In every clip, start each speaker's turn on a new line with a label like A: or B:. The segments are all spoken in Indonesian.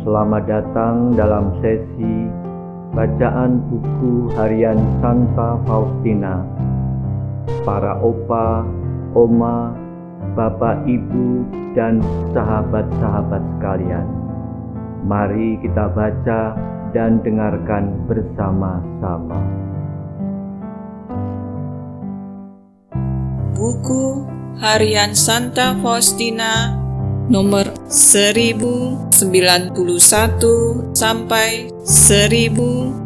A: Selamat datang dalam sesi bacaan buku harian Santa Faustina. Para opa, oma, bapak, ibu, dan sahabat-sahabat sekalian, mari kita baca dan dengarkan bersama-sama.
B: Buku harian Santa Faustina nomor 1091 sampai 1095.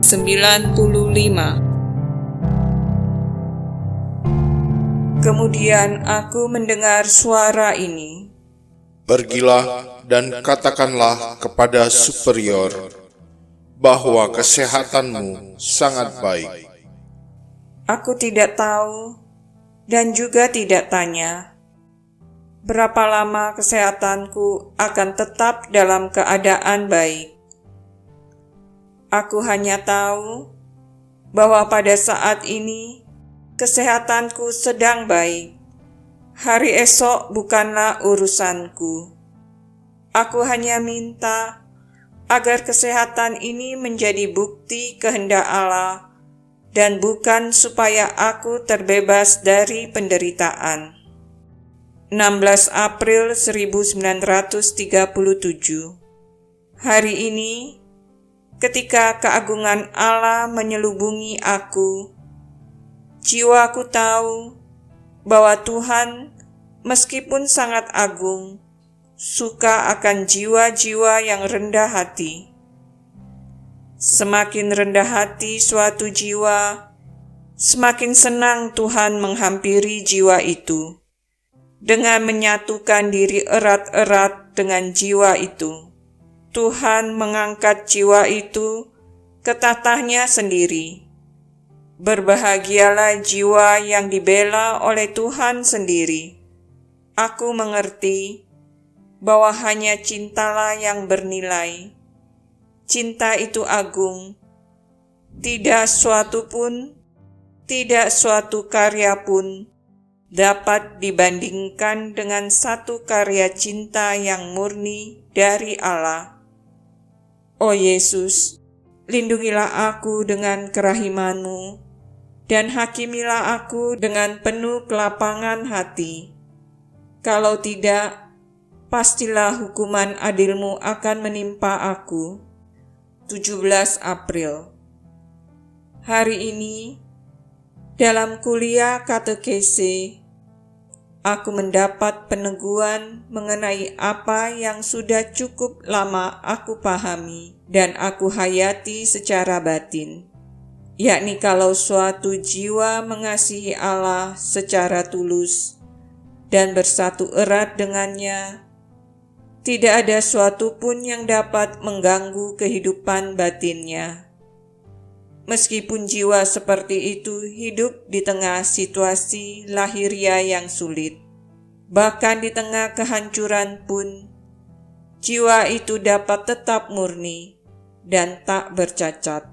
B: Kemudian aku mendengar suara ini.
C: Pergilah dan katakanlah kepada superior bahwa kesehatanmu sangat baik.
B: Aku tidak tahu dan juga tidak tanya berapa lama kesehatanku akan tetap dalam keadaan baik. Aku hanya tahu bahwa pada saat ini kesehatanku sedang baik. Hari esok bukanlah urusanku. Aku hanya minta agar kesehatan ini menjadi bukti kehendak Allah dan bukan supaya aku terbebas dari penderitaan. 16 April 1937. Hari ini, ketika keagungan Allah menyelubungi aku, jiwaku tahu bahwa Tuhan, meskipun sangat agung, suka akan jiwa-jiwa yang rendah hati. Semakin rendah hati suatu jiwa, semakin senang Tuhan menghampiri jiwa itu dengan menyatukan diri erat-erat dengan jiwa itu. Tuhan mengangkat jiwa itu ke tatahnya sendiri. Berbahagialah jiwa yang dibela oleh Tuhan sendiri. Aku mengerti bahwa hanya cintalah yang bernilai. Cinta itu agung. Tidak suatu karya pun dapat dibandingkan dengan satu karya cinta yang murni dari Allah. Oh Yesus, lindungilah aku dengan kerahiman-Mu, dan hakimilah aku dengan penuh kelapangan hati. Kalau tidak, pastilah hukuman adil-Mu akan menimpa aku. 17 April. Hari ini, dalam kuliah katekese, aku mendapat peneguhan mengenai apa yang sudah cukup lama aku pahami dan aku hayati secara batin, yakni kalau suatu jiwa mengasihi Allah secara tulus dan bersatu erat dengannya, tidak ada suatu pun yang dapat mengganggu kehidupan batinnya. Meskipun jiwa seperti itu hidup di tengah situasi lahiriah yang sulit, bahkan di tengah kehancuran pun, jiwa itu dapat tetap murni dan tak bercacat.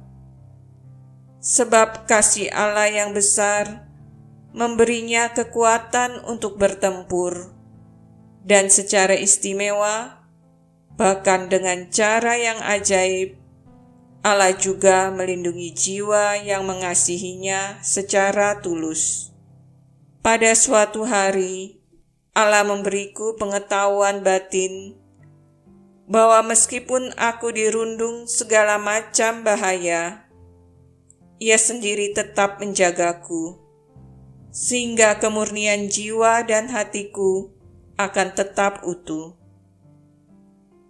B: Sebab kasih Allah yang besar memberinya kekuatan untuk bertempur, dan secara istimewa, bahkan dengan cara yang ajaib, Allah juga melindungi jiwa yang mengasihinya secara tulus. Pada suatu hari, Allah memberiku pengetahuan batin bahwa meskipun aku dirundung segala macam bahaya, Ia sendiri tetap menjagaku, sehingga kemurnian jiwa dan hatiku akan tetap utuh.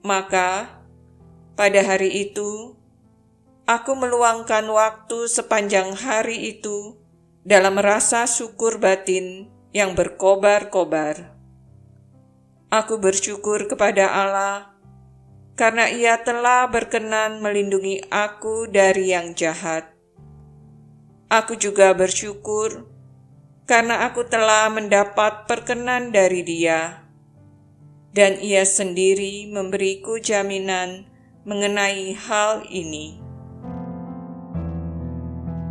B: Maka, pada hari itu, aku meluangkan waktu sepanjang hari itu dalam rasa syukur batin yang berkobar-kobar. Aku bersyukur kepada Allah karena Ia telah berkenan melindungi aku dari yang jahat. Aku juga bersyukur karena aku telah mendapat perkenan dari Dia, dan Ia sendiri memberiku jaminan mengenai hal ini.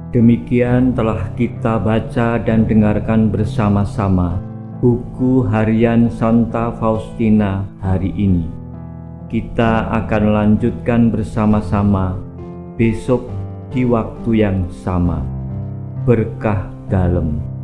A: Demikian telah kita baca dan dengarkan bersama-sama buku harian Santa Faustina hari ini. Kita akan lanjutkan bersama-sama besok di waktu yang sama. Berkah dalam.